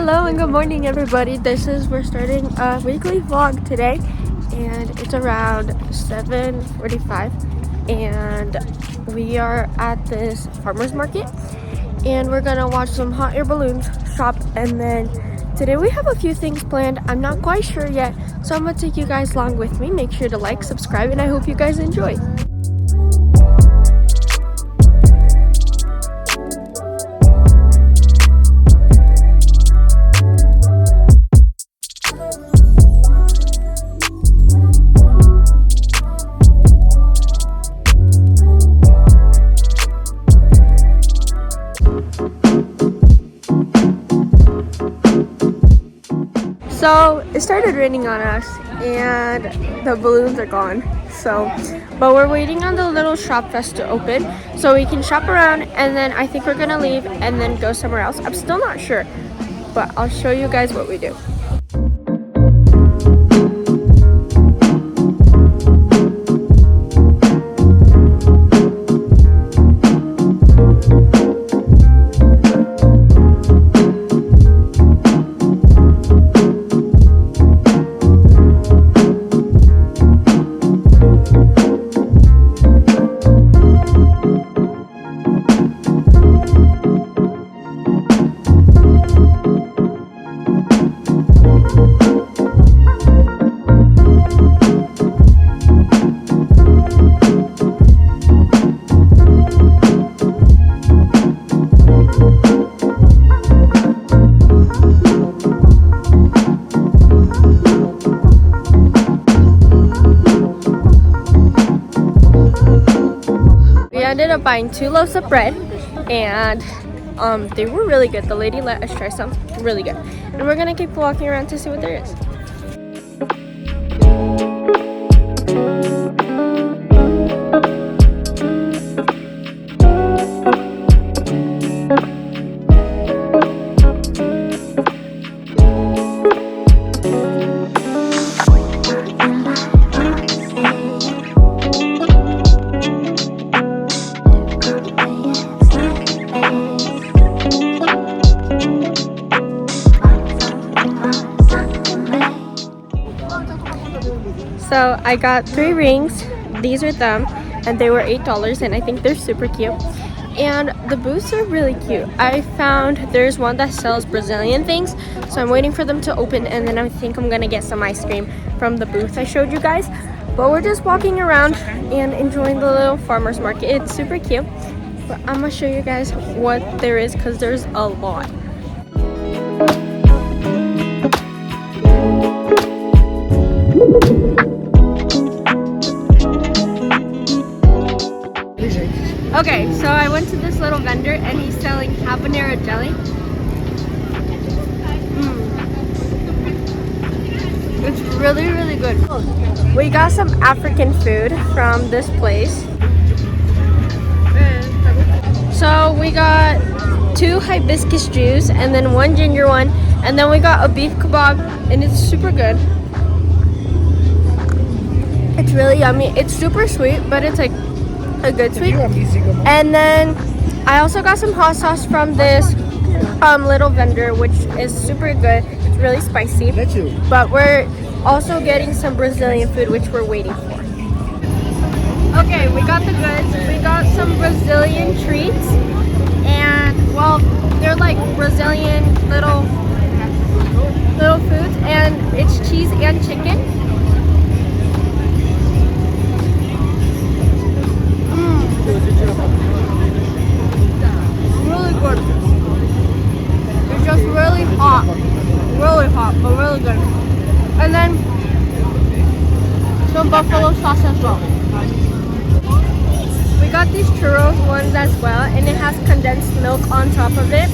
Hello and good morning everybody. We're starting a weekly vlog today and it's around 7:45 and we are at this farmer's market and we're gonna watch some hot air balloons shop, and then today we have a few things planned. I'm not quite sure yet, so I'm gonna take you guys along with me. Make sure to like, subscribe, and I hope you guys enjoy. So it started raining on us and the balloons are gone. But we're waiting on the little shop fest to open so we can shop around, and then I think we're gonna leave and then go somewhere else. I'm still not sure, but I'll show you guys what we do. Ended up buying 2 loaves of bread and they were really good. The lady let us try some. Really good. And we're gonna keep walking around to see what there is. So I got 3 rings. These are them, and they were $8, and I think they're super cute. And the booths are really cute. I found there's one that sells Brazilian things, so I'm waiting for them to open, and then I think I'm gonna get some ice cream from the booth I showed you guys. But we're just walking around and enjoying the little farmer's market. It's super cute. But I'm gonna show you guys what there is because there's a lot. Okay, so I went to this little vendor and he's selling habanero jelly. It's really, really good. We got some African food from this place. So we got 2 hibiscus juice and then 1 ginger one, and then we got a beef kebab, and it's super good. It's really yummy. It's super sweet, but it's like a good sweet. And then I also got some hot sauce from this little vendor, which is super good. It's really spicy. But we're also getting some Brazilian food, which we're waiting for. Okay, we got the goods. We got some Brazilian treats, and well, they're like Brazilian little foods, and it's cheese and chicken. Really good. It's just really hot, but really good. And then some buffalo sauce as well. We got these churros ones as well, and it has condensed milk on top of it,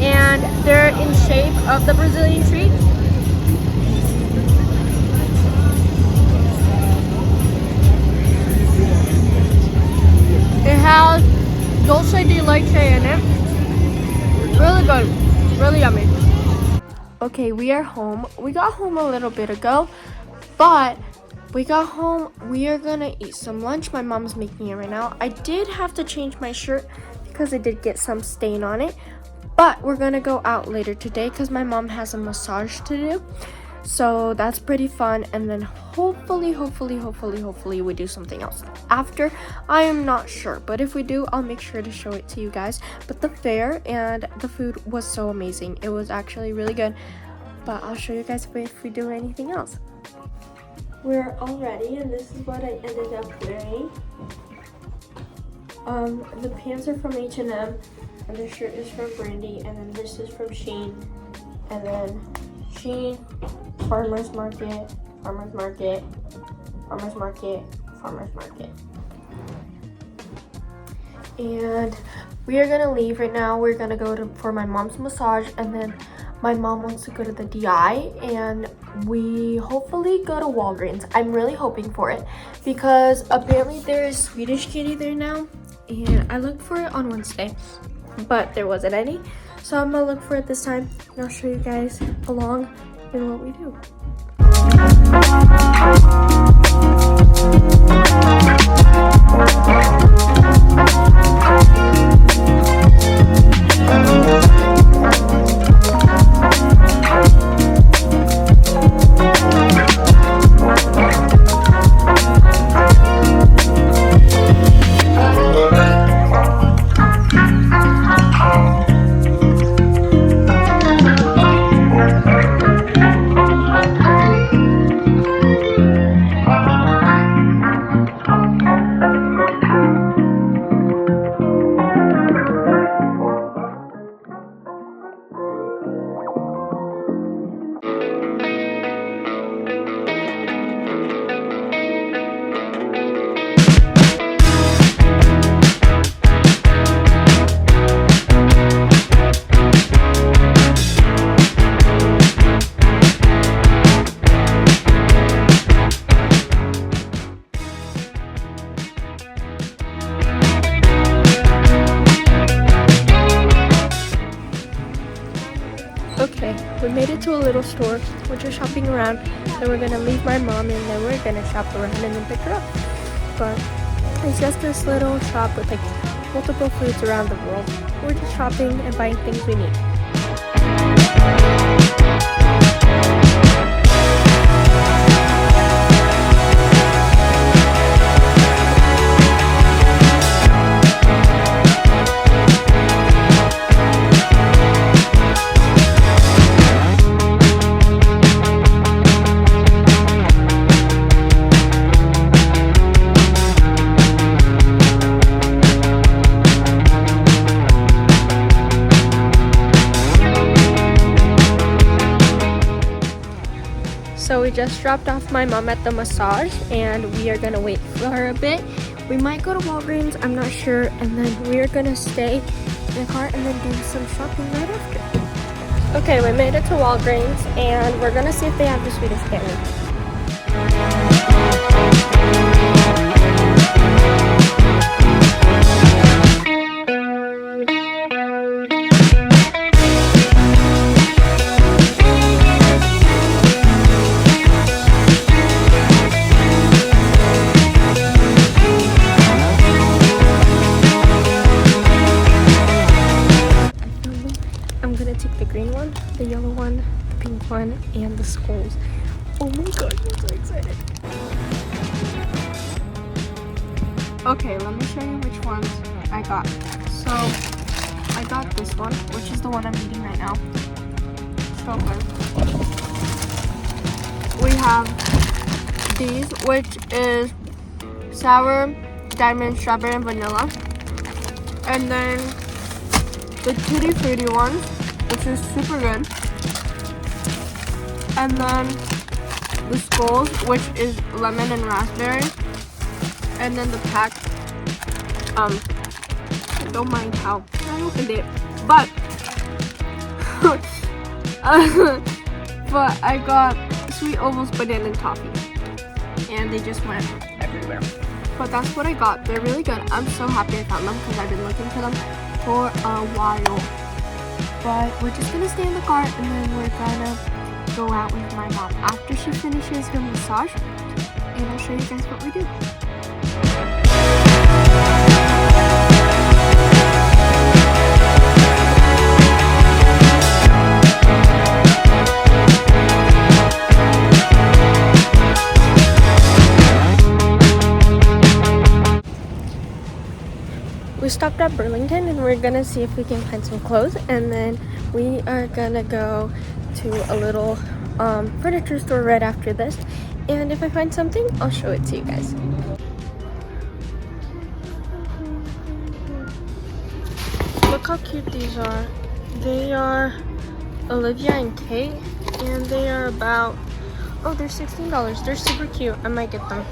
and they're in shape of the Brazilian treat. It has dulce de leche in it. Really good. Really yummy. Okay, we are home. We got home a little bit ago, but we got home. We are gonna eat some lunch. My mom's making it right now. I did have to change my shirt because I did get some stain on it, But we're gonna go out later today because my mom has a massage to do. So that's pretty fun. And then hopefully we do something else after. I am not sure, but if we do, I'll make sure to show it to you guys. But the fair and the food was so amazing. It was actually really good. But I'll show you guys if we do anything else. We're all ready, and this is what I ended up wearing. The pants are from H&M, and the shirt is from Brandy, and then this is from Shein, and then Shein, Farmer's Market, Farmer's Market, Farmer's Market, Farmer's Market. And we are gonna leave right now. We're gonna go for my mom's massage, and then my mom wants to go to the DI, and we hopefully go to Walgreens. I'm really hoping for it because apparently there is Swedish candy there now, and I looked for it on Wednesday, but there wasn't any. So I'm gonna look for it this time, and I'll show you guys along in what we do. Okay, we made it to a little store. We're just shopping around. Then we're gonna leave my mom, and then we're gonna shop around and then pick her up. But it's just this little shop with like multiple foods around the world. We're just shopping and buying things we need. So we just dropped off my mom at the massage, and we are gonna wait for her a bit. We might go to Walgreens, I'm not sure, and then we are gonna stay in the car and then do some shopping right after. Okay, we made it to Walgreens, and we're gonna see if they have the Swedish candy. The green one, the yellow one, the pink one, and the skulls. Oh my gosh, I'm so excited. Okay, let me show you which ones I got. So, I got this one, which is the one I'm eating right now. So good. We have these, which is sour, diamond, strawberry, and vanilla. And then the Tutti Frutti ones, which is super good. And then the skulls, which is lemon and raspberry. And then the pack, don't mind how I opened it, but but I got Sweet Ovals, banana, and toffee, and they just went everywhere. But that's what I got. They're really good. I'm so happy I found them because I've been looking for them for a while. But we're just gonna stay in the car, and then we're gonna go out with my mom after she finishes her massage, and I'll show you guys what we do. stopped at Burlington and we're gonna see if we can find some clothes, and then we are gonna go to a little furniture store right after this, and if I find something I'll show it to you guys. Look how cute these are. They are Olivia and Kate, and they are about, oh, they're $16. They're super cute. I might get them.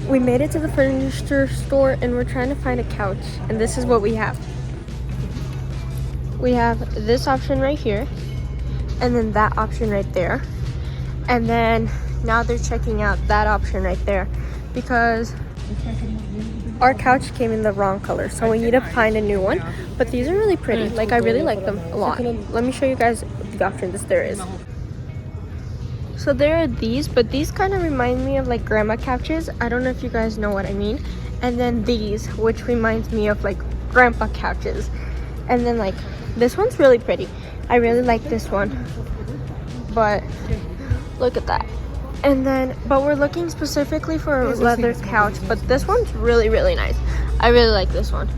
We made it to the furniture store and we're trying to find a couch, and this is what we have. We have this option right here, and then that option right there, and then now they're checking out that option right there because our couch came in the wrong color, so we need to find a new one. But these are really pretty. Like, I really like them a lot. Let me show you guys the options there is. So there are these, but these kind of remind me of like grandma couches. I don't know if you guys know what I mean. And then these, which reminds me of like grandpa couches. And then like this one's really pretty. I really like this one. But look at that. And then, but we're looking specifically for a leather couch, but this one's really, really nice. I really like this one.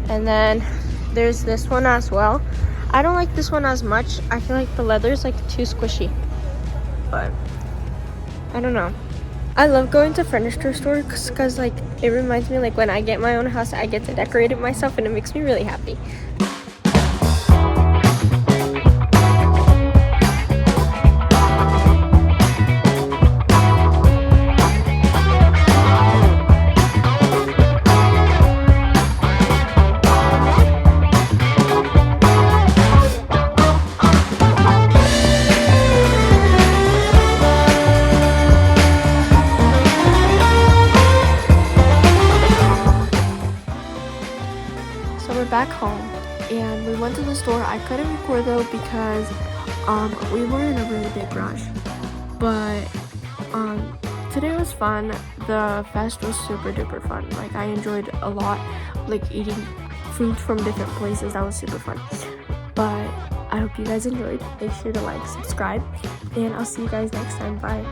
And then there's this one as well. I don't like this one as much. I feel like the leather is like too squishy. But I don't know. I love going to furniture stores because like it reminds me like when I get my own house, I get to decorate it myself, and it makes me really happy. Back home, and we went to the store. I couldn't record though because we were in a really big rush, but today was fun. The fest was super duper fun. Like, I enjoyed a lot, like eating food from different places. That was super fun. But I hope you guys enjoyed. Make sure to like, subscribe, and I'll see you guys next time. Bye.